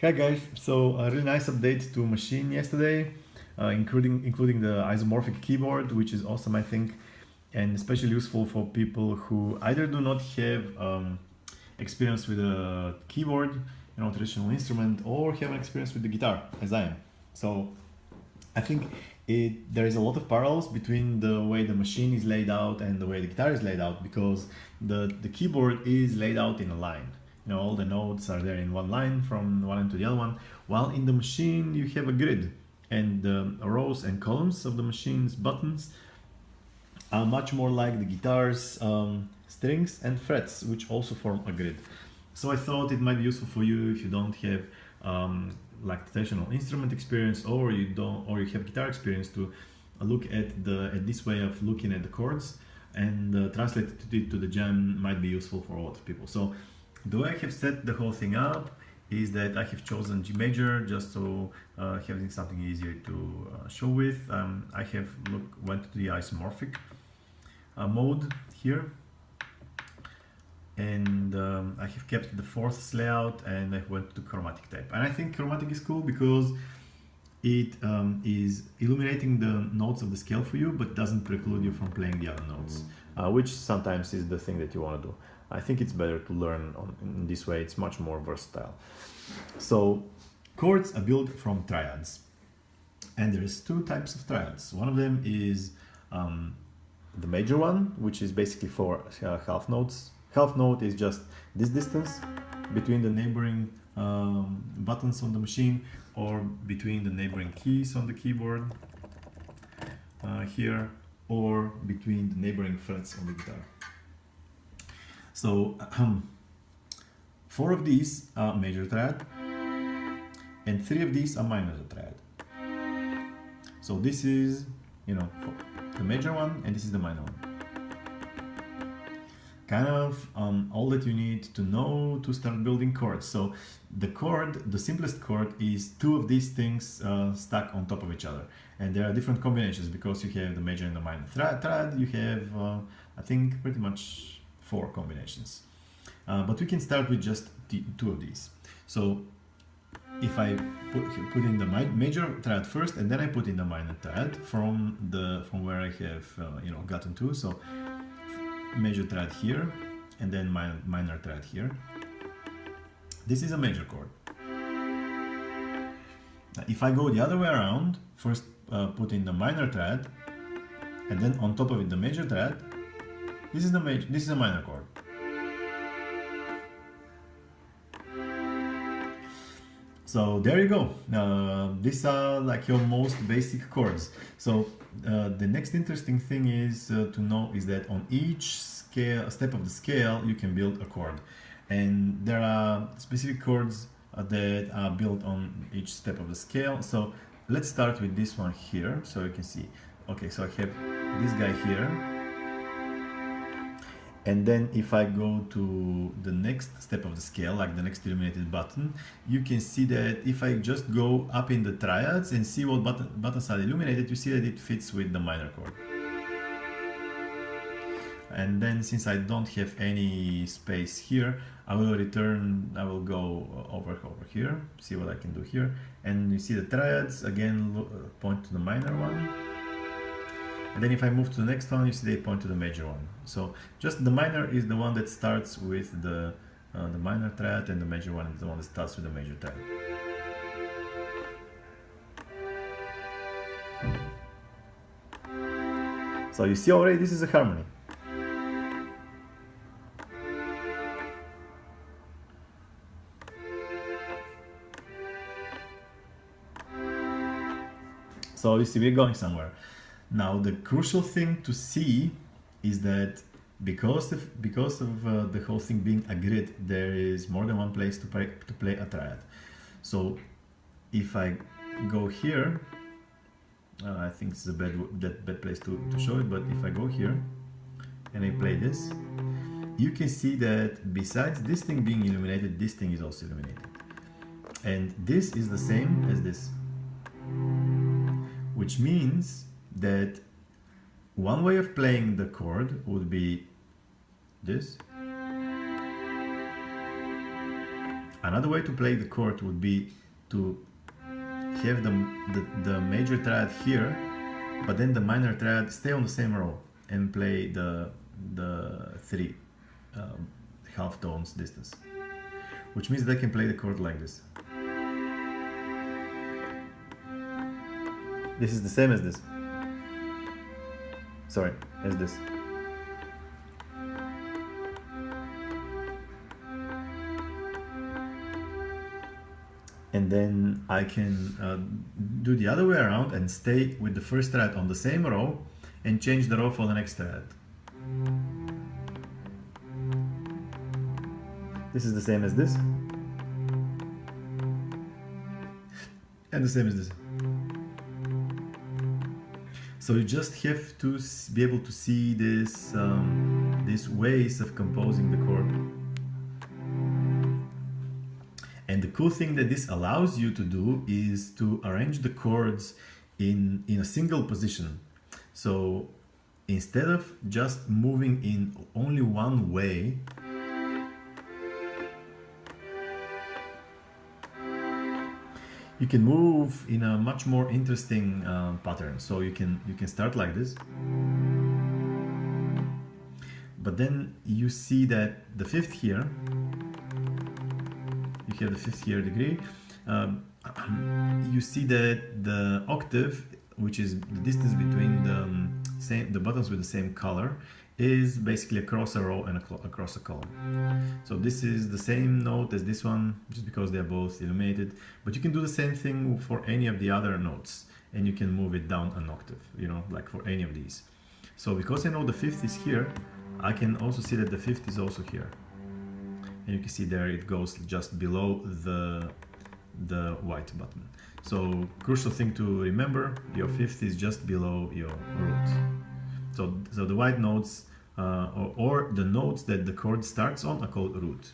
Hi guys, so a really nice update to Maschine yesterday, including the isomorphic keyboard, which is awesome I think, and especially useful for people who either do not have experience with a keyboard, traditional instrument, or have an experience with the guitar, as I am. So I think there is a lot of parallels between the way the Maschine is laid out and the way the guitar is laid out, because the keyboard is laid out in a line. All the notes are there in one line from one end to the other one, while in the Maschine you have a grid, and the rows and columns of the Machine's buttons are much more like the guitar's strings and frets, which also form a grid. So I thought it might be useful for you if you don't have like traditional instrument experience, or you have guitar experience, to look at this way of looking at the chords, and translate it to the jam might be useful for a lot of people. So the way I have set the whole thing up is that I have chosen G major just to having something easier to show with. I have went to the isomorphic mode here, and I have kept the fourths layout, and I went to chromatic type. And I think chromatic is cool because it is illuminating the notes of the scale for you, but doesn't preclude you from playing the other notes, which sometimes is the thing that you want to do. I think it's better to learn in this way. It's much more versatile. So chords are built from triads, and there's two types of triads. One of them is the major one, which is basically for half notes. Half note is just this distance between the neighboring buttons on the Maschine, or between the neighboring keys on the keyboard here, or between the neighboring frets on the guitar. So 4 of these are major triad, and 3 of these are minor triad. So this is, the major one, and this is the minor one. Kind of all that you need to know to start building chords. So the simplest chord is 2 of these things stacked on top of each other, and there are different combinations because you have the major and the minor triad. You have I think pretty much 4 combinations, but we can start with just 2 of these. So if I put in the major triad first, and then I put in the minor triad from where I have gotten to. So major triad here, and then minor triad here. This is a major chord. Now, if I go the other way around, first put in the minor triad, and then on top of it the major triad, this is a minor chord. So there you go. These are like your most basic chords. So the next interesting thing is to know is that on each step of the scale you can build a chord, and there are specific chords that are built on each step of the scale. So let's start with this one here, so you can see. Okay, so I have this guy here, and then if I go to the next step of the scale, like the next illuminated button, you can see that if I just go up in the triads and see what buttons are illuminated, you see that it fits with the minor chord. And then since I don't have any space here, I will go over here, see what I can do here. And you see the triads again point to the minor one. And then if I move to the next one, you see they point to the major one. So just the minor is the one that starts with the minor triad, and the major one is the one that starts with the major triad. So you see already this is a harmony. So you see we're going somewhere. Now the crucial thing to see is that because of the whole thing being a grid, there is more than one place to play a triad. So if I go here, I think it's a bad place to show it, but if I go here and I play this, you can see that besides this thing being illuminated, this thing is also illuminated. And this is the same as this, which means that one way of playing the chord would be this. Another way to play the chord would be to have the major triad here, but then the minor triad stay on the same row and play the three half tones distance, which means they can play the chord like this. This is the same as this. Sorry, as this. And then I can do the other way around and stay with the first triad on the same row and change the row for the next triad. This is the same as this. And the same as this. So you just have to be able to see this, these ways of composing the chord. And the cool thing that this allows you to do is to arrange the chords in a single position. So instead of just moving in only one way, you can move in a much more interesting pattern. So you can start like this, but then you see that the fifth here, you have the fifth here degree. You see that the octave, which is the distance between the buttons with the same color, is basically across a row and across a column. So this is the same note as this one, just because they're both illuminated, but you can do the same thing for any of the other notes, and you can move it down an octave, you know, like for any of these. So because I know the fifth is here, I can also see that the fifth is also here. And you can see there it goes just below the white button. So crucial thing to remember, your fifth is just below your root. So the white notes or the notes that the chord starts on are called root.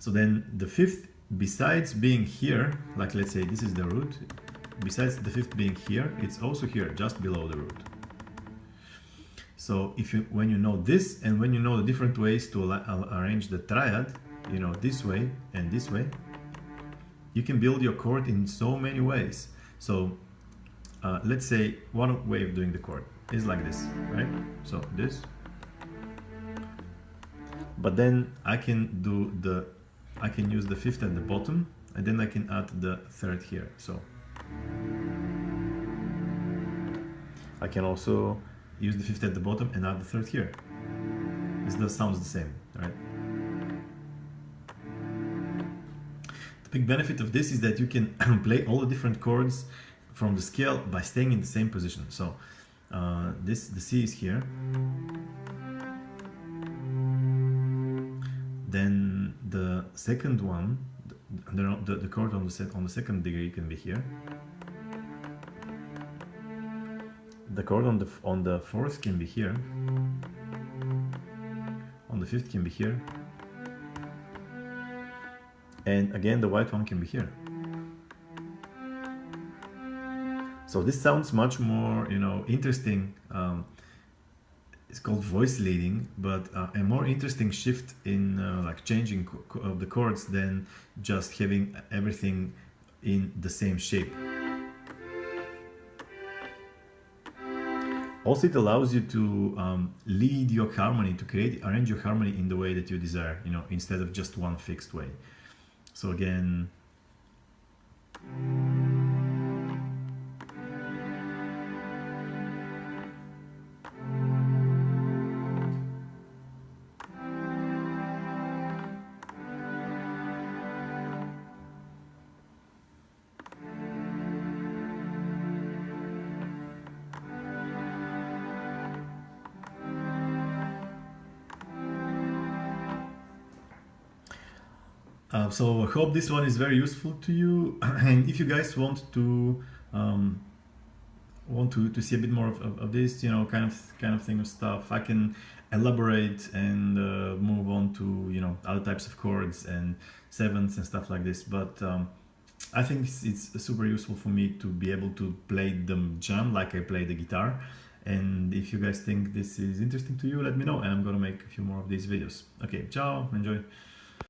So then the fifth, besides being here, like let's say this is the root, besides the fifth being here, it's also here, just below the root. So when you know this, and when you know the different ways to arrange the triad, you know, this way and this way, you can build your chord in so many ways. So let's say one way of doing the chord is like this, right? So this, but then I can use the fifth at the bottom, and then I can add the third here. So I can also use the fifth at the bottom and add the third here. This sounds the same, right? The big benefit of this is that you can play all the different chords from the scale by staying in the same position. So the C is here. Then the second one, the chord on the second degree can be here. The chord on the fourth can be here. On the fifth can be here. And again, the white one can be here. So this sounds much more, you know, interesting. It's called voice leading, but a more interesting shift in like changing of the chords than just having everything in the same shape. Also, it allows you to lead your harmony, to arrange your harmony in the way that you desire, you know, instead of just one fixed way. So again, so I hope this one is very useful to you. And if you guys want to see a bit more of this, you know, kind of thing of stuff, I can elaborate and move on to, you know, other types of chords and sevenths and stuff like this. But I think it's super useful for me to be able to play the jam like I play the guitar, And if you guys think this is interesting to you, let me know, and I'm gonna make a few more of these videos. Okay, ciao, enjoy.